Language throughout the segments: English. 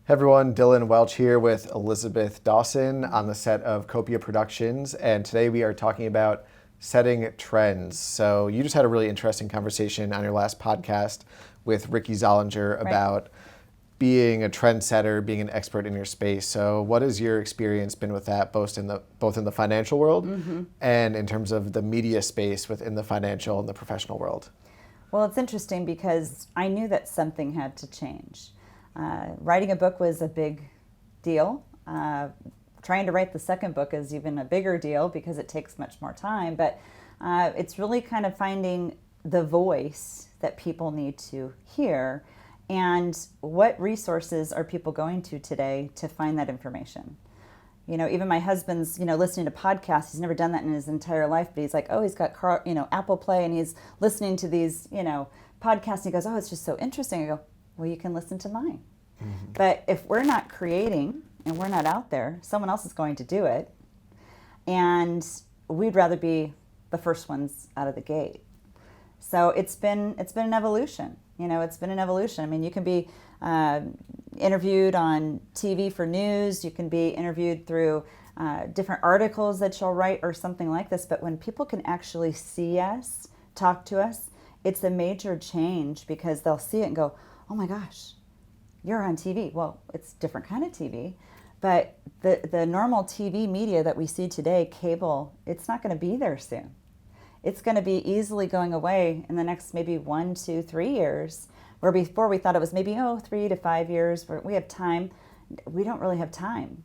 Hey everyone, Dylan Welch here with Elisabeth Dawson on the set of Copia Productions, and today we are talking about setting trends. So you just had a really interesting conversation on your last podcast with Ricky Zollinger about being a trendsetter, being an expert in your space. So what has your experience been with that, both in the financial world and in terms of the media space within the financial and the professional world? Well, it's interesting because I knew that something had to change. Writing a book was a big deal. Trying to write the second book is even a bigger deal because it takes much more time. But it's really kind of finding the voice that people need to hear and what resources are people going to today to find that information. You know, even my husband's, listening to podcasts. He's never done that in his entire life, but he's like, oh, he's got, Apple Play, and he's listening to these, podcasts. And he goes, oh, it's just so interesting. I go, well, you can listen to mine. Mm-hmm. But if we're not creating and we're not out there, someone else is going to do it. And we'd rather be the first ones out of the gate. So it's been an evolution. It's been an evolution. I mean, you can be interviewed on TV for news. You can be interviewed through different articles that you'll write or something like this. But when people can actually see us, talk to us, it's a major change because they'll see it and go, oh my gosh, you're on TV. Well, it's a different kind of TV. But the normal TV media that we see today, cable, it's not going to be there soon. It's going to be easily going away in the next maybe 1, 2, 3 years, where before we thought it was maybe 3 to 5 years where we have time. We don't really have time.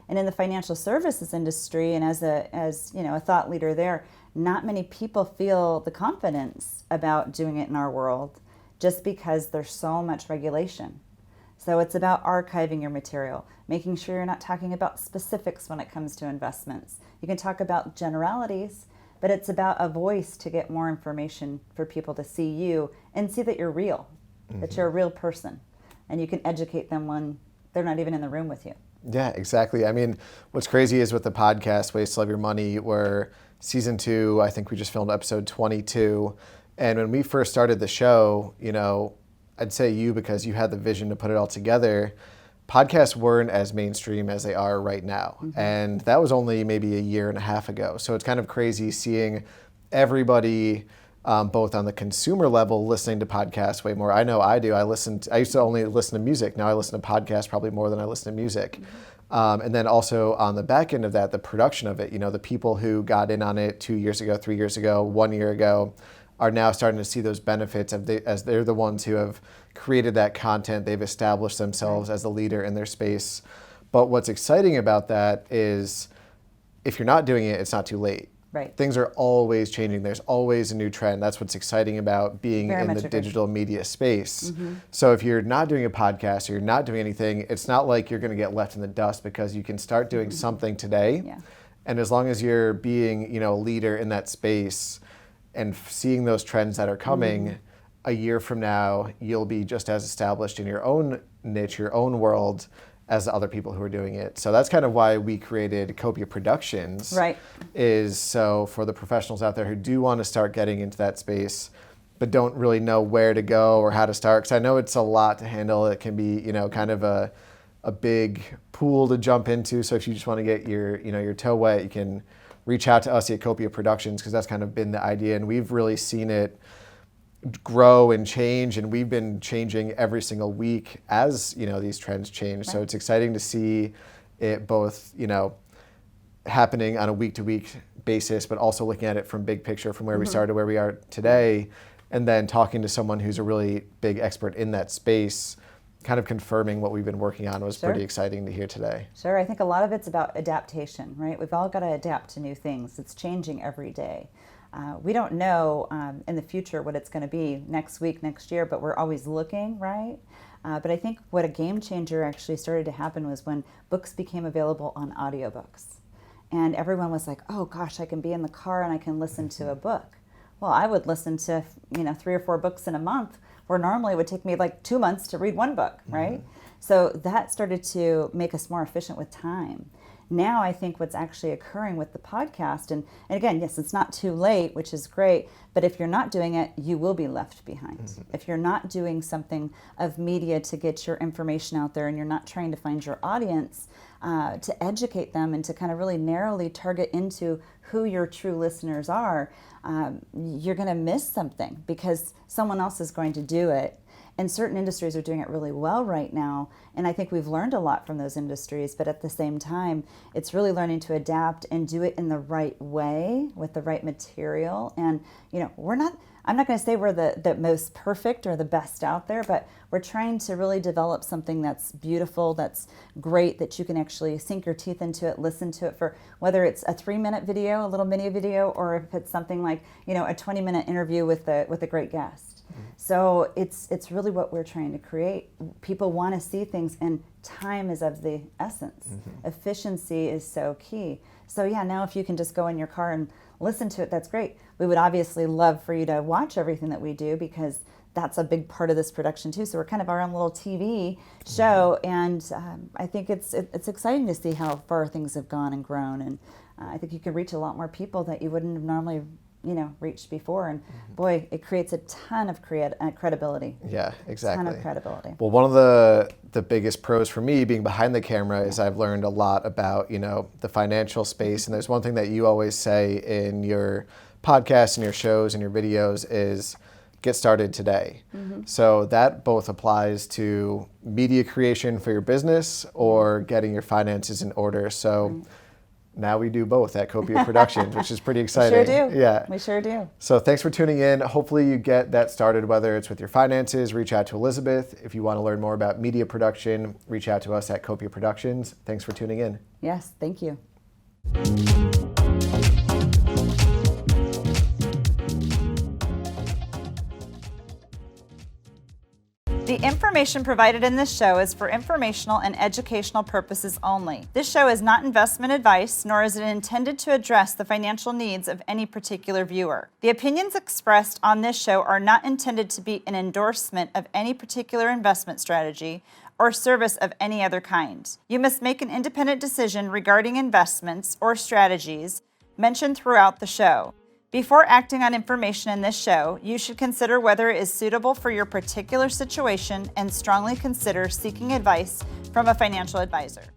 And in the financial services industry, and as a thought leader there, not many people feel the confidence about doing it in our world just because there's so much regulation. So it's about archiving your material, making sure you're not talking about specifics when it comes to investments. You can talk about generalities, but it's about a voice to get more information for people to see you and see that you're real, that you're a real person, and you can educate them when they're not even in the room with you. Yeah, exactly. I mean, what's crazy is with the podcast, Ways to Love Your Money, where season 2, I think we just filmed episode 22. And when we first started the show, I'd say you because you had the vision to put it all together. Podcasts weren't as mainstream as they are right now. Mm-hmm. And that was only maybe a year and a half ago. So it's kind of crazy seeing everybody, both on the consumer level, listening to podcasts way more. I know I do. I used to only listen to music. Now I listen to podcasts probably more than I listen to music. Mm-hmm. And then also on the back end of that, the production of it, the people who got in on it 2 years ago, 3 years ago, 1 year ago, are now starting to see those benefits as they're the ones who have created that content. They've established themselves as a leader in their space. But what's exciting about that is if you're not doing it, it's not too late. Right. Things are always changing. There's always a new trend. That's what's exciting about being in the digital media space. Mm-hmm. So if you're not doing a podcast or you're not doing anything, it's not like you're going to get left in the dust because you can start doing something today. Yeah. And as long as you're being, a leader in that space and seeing those trends that are coming, a year from now, you'll be just as established in your own niche, your own world, as the other people who are doing it. So that's kind of why we created Copia Productions. Right. Is so for the professionals out there who do want to start getting into that space, but don't really know where to go or how to start. Because I know it's a lot to handle. It can be, kind of a big pool to jump into. So if you just want to get your toe wet, you can reach out to us at Copia Productions because that's kind of been the idea. And we've really seen it grow and change, and we've been changing every single week as these trends change. Right. So it's exciting to see it both happening on a week-to-week basis, but also looking at it from big picture, from where we started to where we are today, and then talking to someone who's a really big expert in that space, kind of confirming what we've been working on was pretty exciting to hear today. Sure. I think a lot of it's about adaptation, right? We've all got to adapt to new things. It's changing every day. We don't know in the future what it's going to be next week, next year, but we're always looking, right? But I think what a game changer actually started to happen was when books became available on audiobooks. And everyone was like, oh gosh, I can be in the car and I can listen to a book. Well, I would listen to 3 or 4 books in a month, where normally it would take me like 2 months to read one book, right? So that started to make us more efficient with time. now I think what's actually occurring with the podcast, and again, yes, it's not too late, which is great, but if you're not doing it, you will be left behind. If you're not doing something of media to get your information out there and you're not trying to find your audience, to educate them and to kind of really narrowly target into who your true listeners are, you're going to miss something because someone else is going to do it. And certain industries are doing it really well right now. And I think we've learned a lot from those industries. But at the same time, it's really learning to adapt and do it in the right way with the right material. And, I'm not going to say we're the most perfect or the best out there, but we're trying to really develop something that's beautiful, that's great, that you can actually sink your teeth into it, listen to it for whether it's a 3-minute video, a little mini video, or if it's something like, a 20-minute interview with a great guest. So it's really what we're trying to create. People want to see things, and time is of the essence. Efficiency is so key. So now if you can just go in your car and listen to it, that's great. We would obviously love for you to watch everything that we do because that's a big part of this production too. So we're kind of our own little TV show, and I think it's exciting to see how far things have gone and grown, and I think you can reach a lot more people that you wouldn't have normally reached before. And boy, it creates a ton of credibility. Yeah, exactly. A ton of credibility. Well, one of the biggest pros for me being behind the camera is I've learned a lot about, the financial space. And there's one thing that you always say in your podcasts and your shows and your videos is get started today. So that both applies to media creation for your business or getting your finances in order. So now we do both at Copia Productions, which is pretty exciting. We sure do. Yeah. We sure do. So thanks for tuning in. Hopefully you get that started, whether it's with your finances, reach out to Elisabeth. If you want to learn more about media production, reach out to us at Copia Productions. Thanks for tuning in. Yes, thank you. The information provided in this show is for informational and educational purposes only. This show is not investment advice, nor is it intended to address the financial needs of any particular viewer. The opinions expressed on this show are not intended to be an endorsement of any particular investment strategy or service of any other kind. You must make an independent decision regarding investments or strategies mentioned throughout the show. Before acting on information in this show, you should consider whether it is suitable for your particular situation and strongly consider seeking advice from a financial advisor.